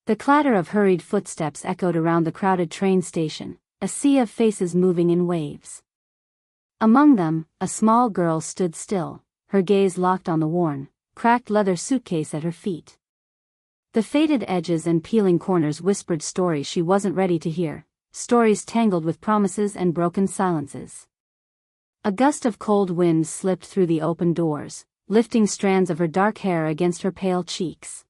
The clatter of hurried footsteps echoed around the crowded train station, a sea of faces moving in waves. Among them, a small girl stood still, her gaze locked on the worn, cracked leather suitcase at her feet. The faded edges and peeling corners whispered stories she wasn't ready to hear, stories tangled with promises and broken silences. A gust of cold wind slipped through the open doors, lifting strands of her dark hair against her pale cheeks.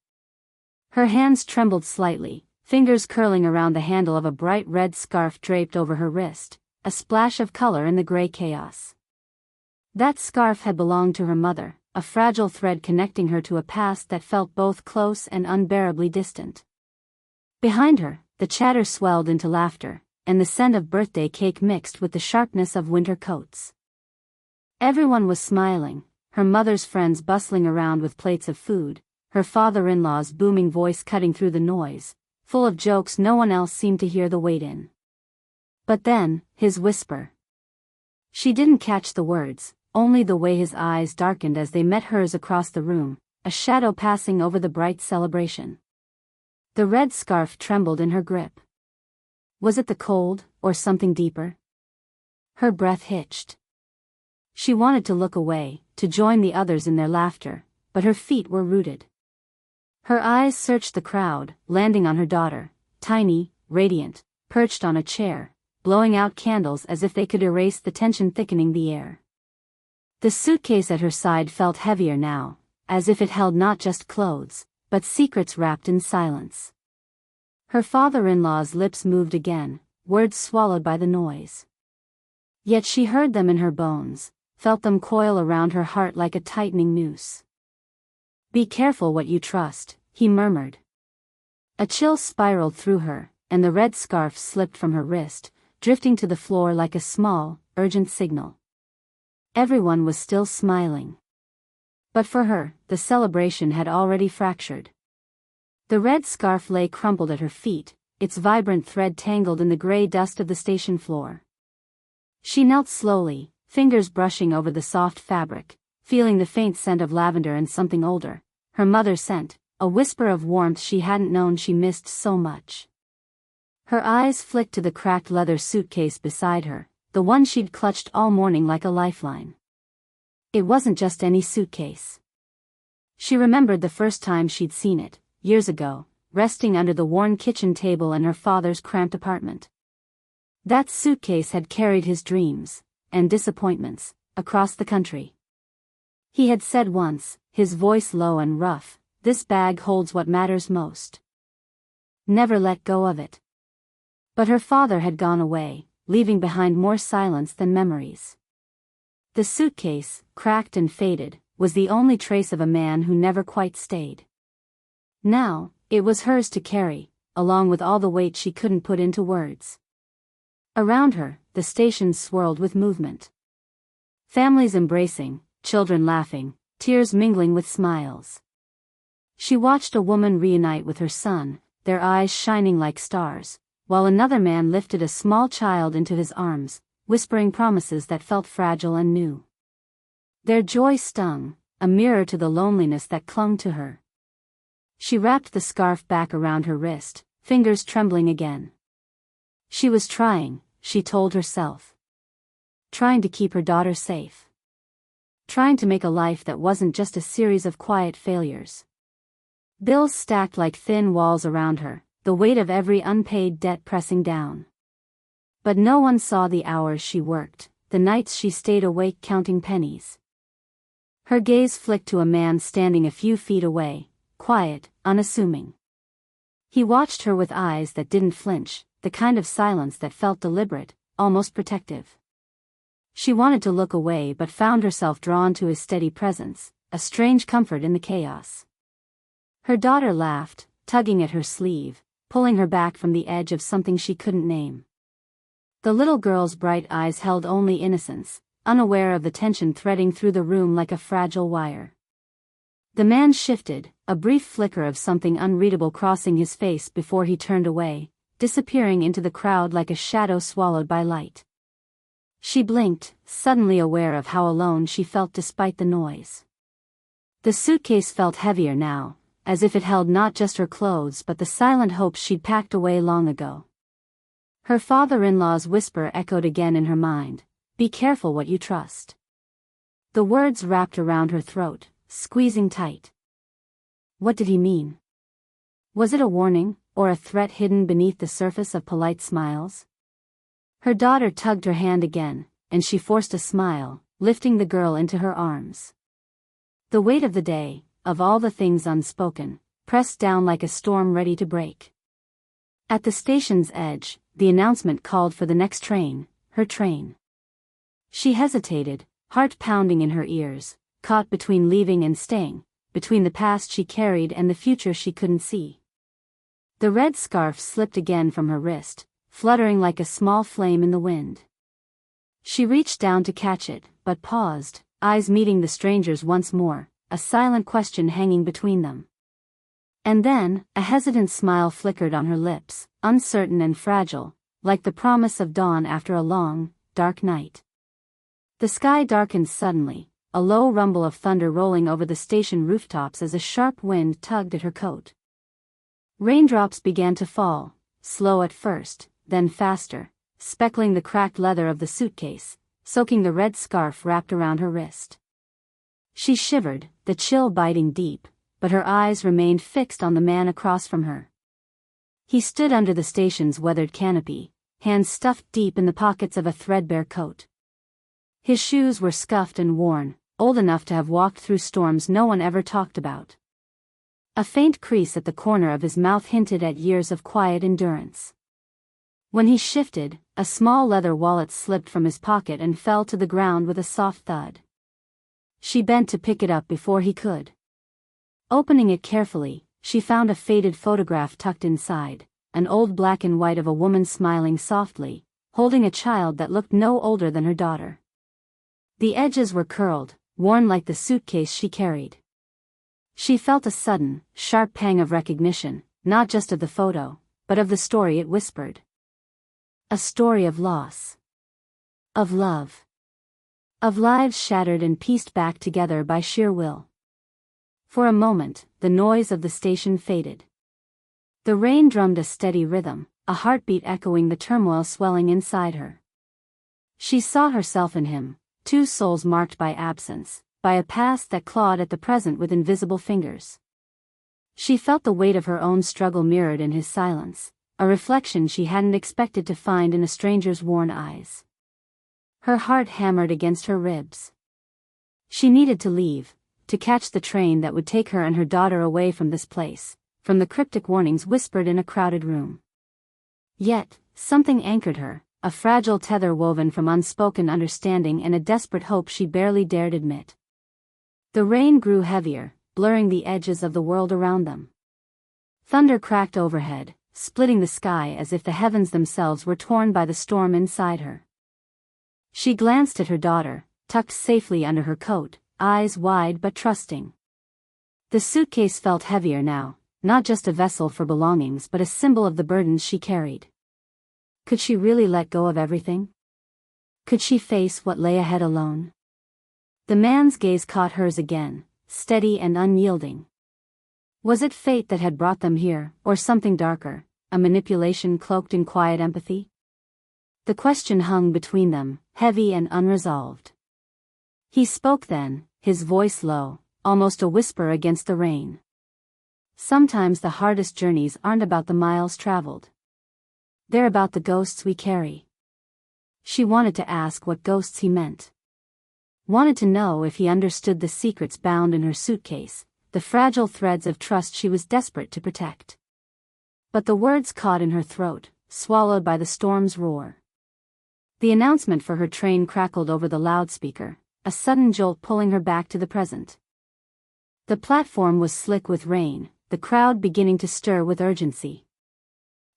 Her hands trembled slightly, fingers curling around the handle of a bright red scarf draped over her wrist, a splash of color in the gray chaos. That scarf had belonged to her mother, a fragile thread connecting her to a past that felt both close and unbearably distant. Behind her, the chatter swelled into laughter, and the scent of birthday cake mixed with the sharpness of winter coats. Everyone was smiling, her mother's friends bustling around with plates of food, her father-in-law's booming voice cutting through the noise, full of jokes no one else seemed to hear the weight in. But then, his whisper. She didn't catch the words, only the way his eyes darkened as they met hers across the room, a shadow passing over the bright celebration. The red scarf trembled in her grip. Was it the cold, or something deeper? Her breath hitched. She wanted to look away, to join the others in their laughter, but her feet were rooted. Her eyes searched the crowd, landing on her daughter, tiny, radiant, perched on a chair, blowing out candles as if they could erase the tension thickening the air. The suitcase at her side felt heavier now, as if it held not just clothes, but secrets wrapped in silence. Her father-in-law's lips moved again, words swallowed by the noise. Yet she heard them in her bones, felt them coil around her heart like a tightening noose. "Be careful what you trust," he murmured. A chill spiraled through her, and the red scarf slipped from her wrist, drifting to the floor like a small, urgent signal. Everyone was still smiling. But for her, the celebration had already fractured. The red scarf lay crumpled at her feet, its vibrant thread tangled in the gray dust of the station floor. She knelt slowly, fingers brushing over the soft fabric, feeling the faint scent of lavender and something older, her mother's scent, a whisper of warmth she hadn't known she missed so much. Her eyes flicked to the cracked leather suitcase beside her, the one she'd clutched all morning like a lifeline. It wasn't just any suitcase. She remembered the first time she'd seen it, years ago, resting under the worn kitchen table in her father's cramped apartment. That suitcase had carried his dreams, and disappointments, across the country. He had said once, his voice low and rough, "This bag holds what matters most. Never let go of it." But her father had gone away, leaving behind more silence than memories. The suitcase, cracked and faded, was the only trace of a man who never quite stayed. Now, it was hers to carry, along with all the weight she couldn't put into words. Around her, the station swirled with movement. Families embracing, children laughing, tears mingling with smiles. She watched a woman reunite with her son, their eyes shining like stars, while another man lifted a small child into his arms, whispering promises that felt fragile and new. Their joy stung, a mirror to the loneliness that clung to her. She wrapped the scarf back around her wrist, fingers trembling again. She was trying, she told herself. Trying to keep her daughter safe. Trying to make a life that wasn't just a series of quiet failures. Bills stacked like thin walls around her, the weight of every unpaid debt pressing down. But no one saw the hours she worked, the nights she stayed awake counting pennies. Her gaze flicked to a man standing a few feet away, quiet, unassuming. He watched her with eyes that didn't flinch, the kind of silence that felt deliberate, almost protective. She wanted to look away but found herself drawn to his steady presence, a strange comfort in the chaos. Her daughter laughed, tugging at her sleeve, pulling her back from the edge of something she couldn't name. The little girl's bright eyes held only innocence, unaware of the tension threading through the room like a fragile wire. The man shifted, a brief flicker of something unreadable crossing his face before he turned away, disappearing into the crowd like a shadow swallowed by light. She blinked, suddenly aware of how alone she felt despite the noise. The suitcase felt heavier now, as if it held not just her clothes but the silent hopes she'd packed away long ago. Her father-in-law's whisper echoed again in her mind, "Be careful what you trust." The words wrapped around her throat, squeezing tight. What did he mean? Was it a warning, or a threat hidden beneath the surface of polite smiles? Her daughter tugged her hand again, and she forced a smile, lifting the girl into her arms. The weight of the day, of all the things unspoken, pressed down like a storm ready to break. At the station's edge, the announcement called for the next train, her train. She hesitated, heart pounding in her ears, caught between leaving and staying, between the past she carried and the future she couldn't see. The red scarf slipped again from her wrist, fluttering like a small flame in the wind. She reached down to catch it, but paused, eyes meeting the stranger's once more, a silent question hanging between them. And then, a hesitant smile flickered on her lips, uncertain and fragile, like the promise of dawn after a long, dark night. The sky darkened suddenly, a low rumble of thunder rolling over the station rooftops as a sharp wind tugged at her coat. Raindrops began to fall, slow at first, then faster, speckling the cracked leather of the suitcase, soaking the red scarf wrapped around her wrist. She shivered, the chill biting deep, but her eyes remained fixed on the man across from her. He stood under the station's weathered canopy, hands stuffed deep in the pockets of a threadbare coat. His shoes were scuffed and worn, old enough to have walked through storms no one ever talked about. A faint crease at the corner of his mouth hinted at years of quiet endurance. When he shifted, a small leather wallet slipped from his pocket and fell to the ground with a soft thud. She bent to pick it up before he could. Opening it carefully, she found a faded photograph tucked inside, an old black and white of a woman smiling softly, holding a child that looked no older than her daughter. The edges were curled, worn like the suitcase she carried. She felt a sudden, sharp pang of recognition, not just of the photo, but of the story it whispered. A story of loss. Of love. Of lives shattered and pieced back together by sheer will. For a moment, the noise of the station faded. The rain drummed a steady rhythm, a heartbeat echoing the turmoil swelling inside her. She saw herself in him, two souls marked by absence, by a past that clawed at the present with invisible fingers. She felt the weight of her own struggle mirrored in his silence, a reflection she hadn't expected to find in a stranger's worn eyes. Her heart hammered against her ribs. She needed to leave, to catch the train that would take her and her daughter away from this place, from the cryptic warnings whispered in a crowded room. Yet, something anchored her, a fragile tether woven from unspoken understanding and a desperate hope she barely dared admit. The rain grew heavier, blurring the edges of the world around them. Thunder cracked overhead, splitting the sky as if the heavens themselves were torn by the storm inside her. She glanced at her daughter, tucked safely under her coat, eyes wide but trusting. The suitcase felt heavier now, not just a vessel for belongings but a symbol of the burdens she carried. Could she really let go of everything? Could she face what lay ahead alone? The man's gaze caught hers again, steady and unyielding. Was it fate that had brought them here, or something darker, a manipulation cloaked in quiet empathy? The question hung between them, heavy and unresolved. He spoke then, his voice low, almost a whisper against the rain. Sometimes the hardest journeys aren't about the miles traveled. They're about the ghosts we carry. She wanted to ask what ghosts he meant. Wanted to know if he understood the secrets bound in her suitcase, the fragile threads of trust she was desperate to protect. But the words caught in her throat, swallowed by the storm's roar. The announcement for her train crackled over the loudspeaker, a sudden jolt pulling her back to the present. The platform was slick with rain, the crowd beginning to stir with urgency.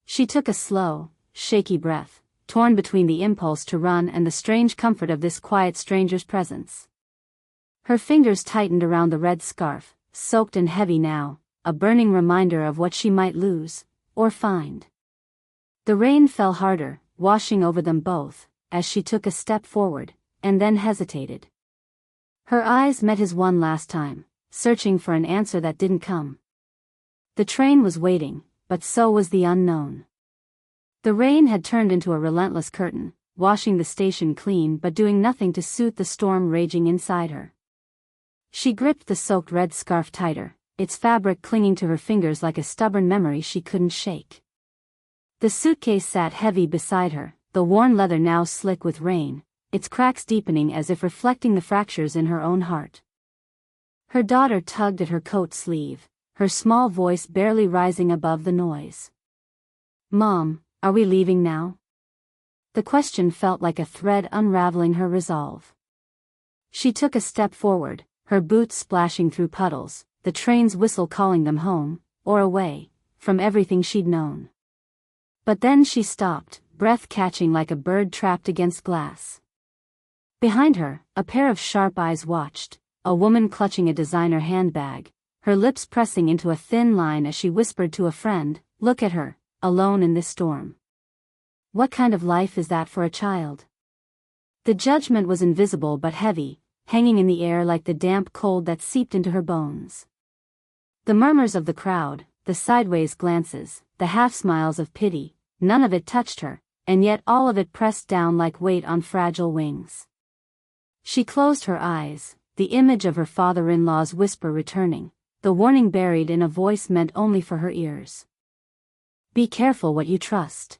She took a slow, shaky breath, torn between the impulse to run and the strange comfort of this quiet stranger's presence. Her fingers tightened around the red scarf, soaked and heavy now, a burning reminder of what she might lose, or find. The rain fell harder, washing over them both, as she took a step forward, and then hesitated. Her eyes met his one last time, searching for an answer that didn't come. The train was waiting, but so was the unknown. The rain had turned into a relentless curtain, washing the station clean but doing nothing to soothe the storm raging inside her. She gripped the soaked red scarf tighter, its fabric clinging to her fingers like a stubborn memory she couldn't shake. The suitcase sat heavy beside her, the worn leather now slick with rain, its cracks deepening as if reflecting the fractures in her own heart. Her daughter tugged at her coat sleeve, her small voice barely rising above the noise. "Mom, are we leaving now?" The question felt like a thread unraveling her resolve. She took a step forward, her boots splashing through puddles, the train's whistle calling them home, or away, from everything she'd known. But then she stopped, breath catching like a bird trapped against glass. Behind her, a pair of sharp eyes watched, a woman clutching a designer handbag, her lips pressing into a thin line as she whispered to a friend, "Look at her, alone in this storm. What kind of life is that for a child?" The judgment was invisible but heavy, hanging in the air like the damp cold that seeped into her bones. The murmurs of the crowd, the sideways glances, the half-smiles of pity, none of it touched her, and yet all of it pressed down like weight on fragile wings. She closed her eyes, the image of her father-in-law's whisper returning, the warning buried in a voice meant only for her ears. "Be careful what you trust."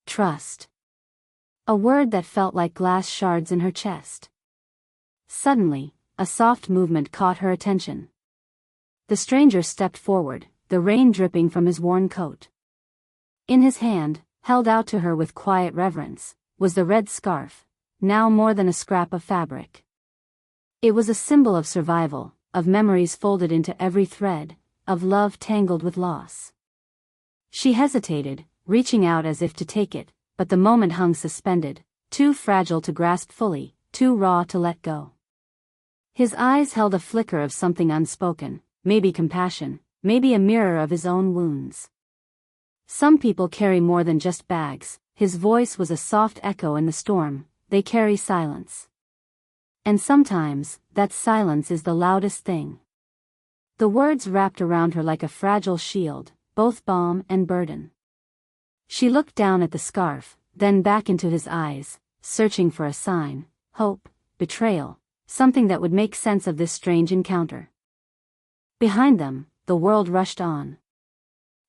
Trust. A word that felt like glass shards in her chest. Suddenly, a soft movement caught her attention. The stranger stepped forward, the rain dripping from his worn coat. In his hand, held out to her with quiet reverence, was the red scarf, now more than a scrap of fabric. It was a symbol of survival, of memories folded into every thread, of love tangled with loss. She hesitated, reaching out as if to take it, but the moment hung suspended, too fragile to grasp fully, too raw to let go. His eyes held a flicker of something unspoken, maybe compassion, maybe a mirror of his own wounds. Some people carry more than just bags, his voice was a soft echo in the storm, they carry silence. And sometimes, that silence is the loudest thing. The words wrapped around her like a fragile shield, both balm and burden. She looked down at the scarf, then back into his eyes, searching for a sign, hope, betrayal, something that would make sense of this strange encounter. Behind them, the world rushed on.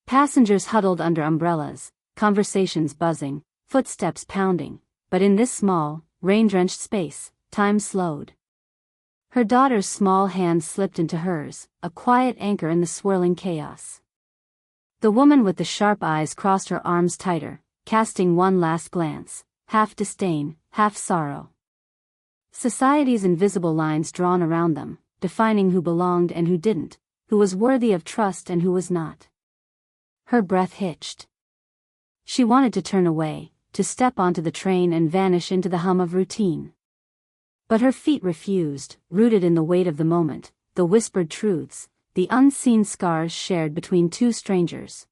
Passengers huddled under umbrellas, conversations buzzing, footsteps pounding, but in this small, rain-drenched space, time slowed. Her daughter's small hand slipped into hers, a quiet anchor in the swirling chaos. The woman with the sharp eyes crossed her arms tighter, casting one last glance, half disdain, half sorrow. Society's invisible lines drawn around them, defining who belonged and who didn't, who was worthy of trust and who was not. Her breath hitched. She wanted to turn away, to step onto the train and vanish into the hum of routine. But her feet refused, rooted in the weight of the moment, the whispered truths, the unseen scars shared between two strangers.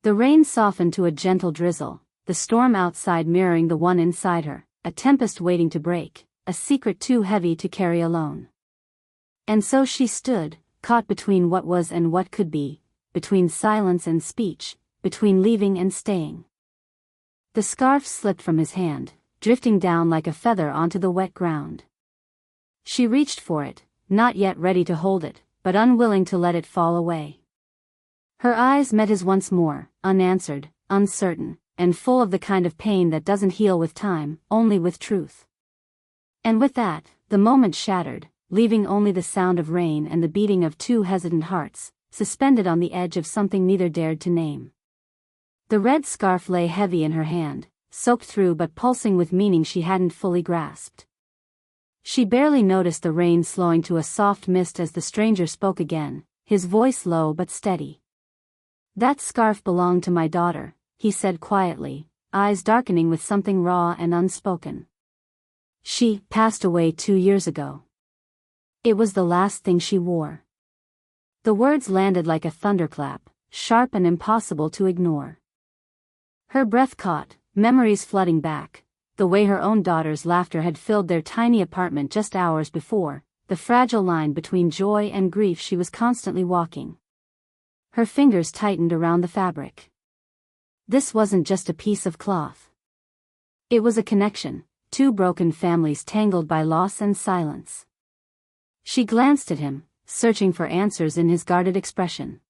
The rain softened to a gentle drizzle, the storm outside mirroring the one inside her, a tempest waiting to break, a secret too heavy to carry alone. And so she stood, caught between what was and what could be, between silence and speech, between leaving and staying. The scarf slipped from his hand, drifting down like a feather onto the wet ground. She reached for it, not yet ready to hold it, but unwilling to let it fall away. Her eyes met his once more, unanswered, uncertain, and full of the kind of pain that doesn't heal with time, only with truth. And with that, the moment shattered, leaving only the sound of rain and the beating of two hesitant hearts, suspended on the edge of something neither dared to name. The red scarf lay heavy in her hand, soaked through but pulsing with meaning she hadn't fully grasped. She barely noticed the rain slowing to a soft mist as the stranger spoke again, his voice low but steady. "That scarf belonged to my daughter," he said quietly, eyes darkening with something raw and unspoken. "She passed away 2 years ago. It was the last thing she wore." The words landed like a thunderclap, sharp and impossible to ignore. Her breath caught, memories flooding back, the way her own daughter's laughter had filled their tiny apartment just hours before, the fragile line between joy and grief she was constantly walking. Her fingers tightened around the fabric. This wasn't just a piece of cloth. It was a connection, two broken families tangled by loss and silence. She glanced at him, searching for answers in his guarded expression.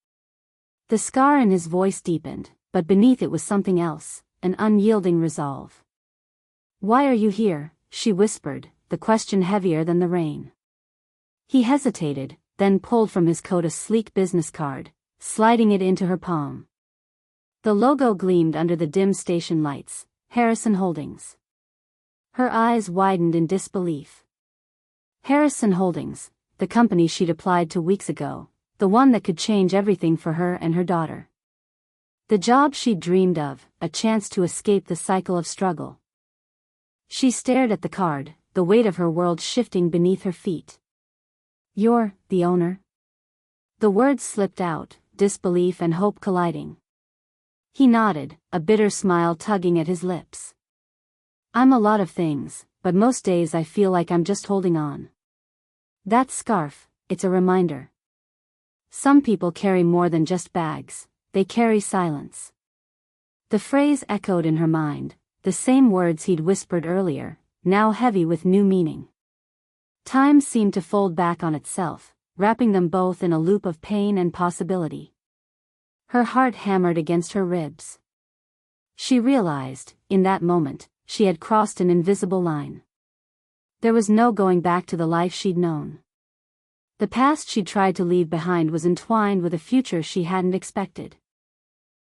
The scar in his voice deepened, but beneath it was something else, an unyielding resolve. "Why are you here?" she whispered, the question heavier than the rain. He hesitated, then pulled from his coat a sleek business card, sliding it into her palm. The logo gleamed under the dim station lights, Harrison Holdings. Her eyes widened in disbelief. Harrison Holdings, the company she'd applied to weeks ago, the one that could change everything for her and her daughter. The job she'd dreamed of, a chance to escape the cycle of struggle. She stared at the card, the weight of her world shifting beneath her feet. "You're the owner?" The words slipped out, disbelief and hope colliding. He nodded, a bitter smile tugging at his lips. "I'm a lot of things, but most days I feel like I'm just holding on. That scarf, it's a reminder. Some people carry more than just bags, they carry silence." The phrase echoed in her mind, the same words he'd whispered earlier, now heavy with new meaning. Time seemed to fold back on itself, wrapping them both in a loop of pain and possibility. Her heart hammered against her ribs. She realized, in that moment, she had crossed an invisible line. There was no going back to the life she'd known. The past she'd tried to leave behind was entwined with a future she hadn't expected.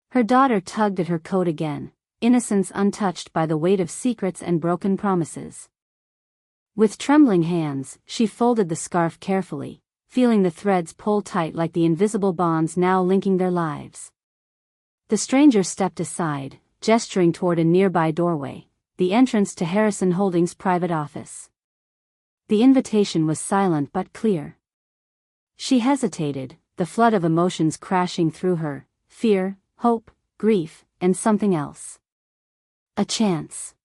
Her daughter tugged at her coat again, innocence untouched by the weight of secrets and broken promises. With trembling hands, she folded the scarf carefully, feeling the threads pull tight like the invisible bonds now linking their lives. The stranger stepped aside, gesturing toward a nearby doorway, the entrance to Harrison Holdings' private office. The invitation was silent but clear. She hesitated, the flood of emotions crashing through her, fear, hope, grief, and something else. A chance.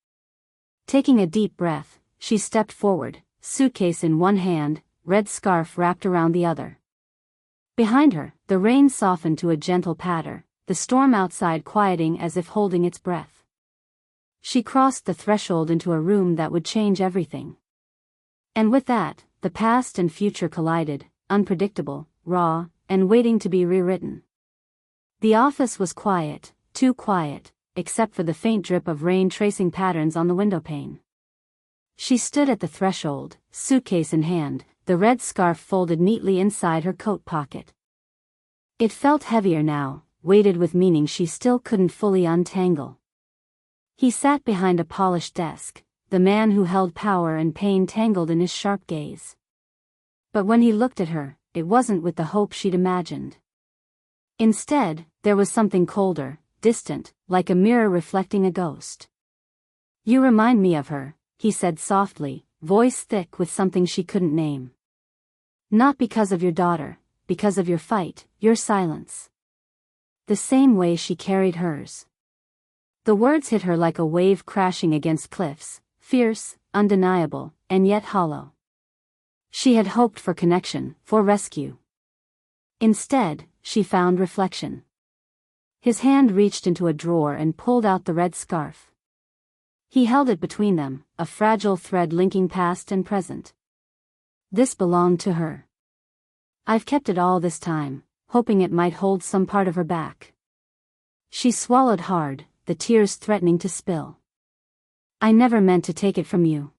Taking a deep breath, she stepped forward, suitcase in one hand, red scarf wrapped around the other. Behind her, the rain softened to a gentle patter, the storm outside quieting as if holding its breath. She crossed the threshold into a room that would change everything. And with that, the past and future collided, unpredictable, raw, and waiting to be rewritten. The office was quiet, too quiet, except for the faint drip of rain tracing patterns on the windowpane. She stood at the threshold, suitcase in hand, the red scarf folded neatly inside her coat pocket. It felt heavier now, weighted with meaning she still couldn't fully untangle. He sat behind a polished desk, the man who held power and pain tangled in his sharp gaze. But when he looked at her, it wasn't with the hope she'd imagined. Instead, there was something colder, distant, like a mirror reflecting a ghost. "You remind me of her," he said softly, voice thick with something she couldn't name. "Not because of your daughter, because of your fight, your silence. The same way she carried hers." The words hit her like a wave crashing against cliffs, fierce, undeniable, and yet hollow. She had hoped for connection, for rescue. Instead, she found reflection. His hand reached into a drawer and pulled out the red scarf. He held it between them, a fragile thread linking past and present. This belonged to her. "I've kept it all this time, hoping it might hold some part of her back." She swallowed hard, the tears threatening to spill. "I never meant to take it from you.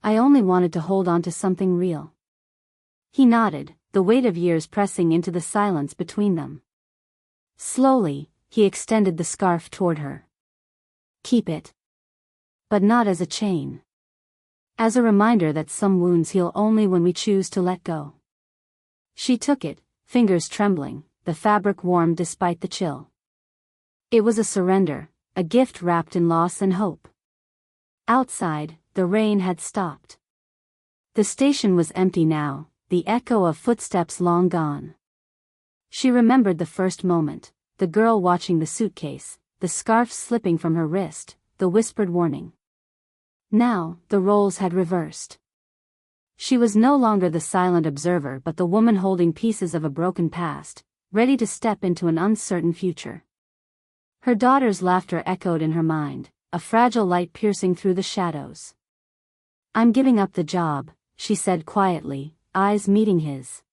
I only wanted to hold on to something real." He nodded, the weight of years pressing into the silence between them. Slowly, he extended the scarf toward her. "Keep it. But not as a chain. As a reminder that some wounds heal only when we choose to let go." She took it, fingers trembling, the fabric warm despite the chill. It was a surrender, a gift wrapped in loss and hope. Outside, the rain had stopped. The station was empty now, the echo of footsteps long gone. She remembered the first moment, the girl watching the suitcase, the scarf slipping from her wrist, the whispered warning. Now, the roles had reversed. She was no longer the silent observer but the woman holding pieces of a broken past, ready to step into an uncertain future. Her daughter's laughter echoed in her mind, a fragile light piercing through the shadows. "I'm giving up the job," she said quietly, eyes meeting his.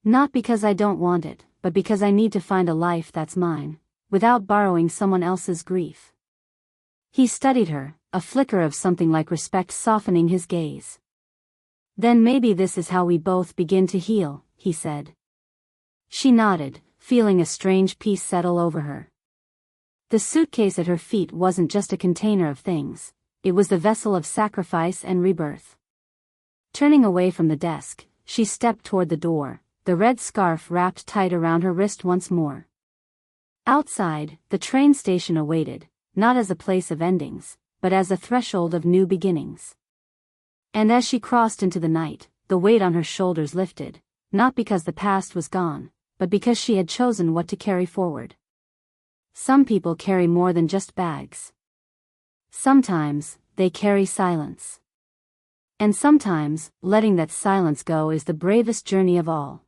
"Not because I don't want it, but because I need to find a life that's mine, without borrowing someone else's grief." He studied her, a flicker of something like respect softening his gaze. "Then maybe this is how we both begin to heal," he said. She nodded, feeling a strange peace settle over her. The suitcase at her feet wasn't just a container of things, it was the vessel of sacrifice and rebirth. Turning away from the desk, she stepped toward the door, the red scarf wrapped tight around her wrist once more. Outside, the train station awaited, not as a place of endings, but as a threshold of new beginnings. And as she crossed into the night, the weight on her shoulders lifted, not because the past was gone, but because she had chosen what to carry forward. Some people carry more than just bags. Sometimes, they carry silence. And sometimes, letting that silence go is the bravest journey of all.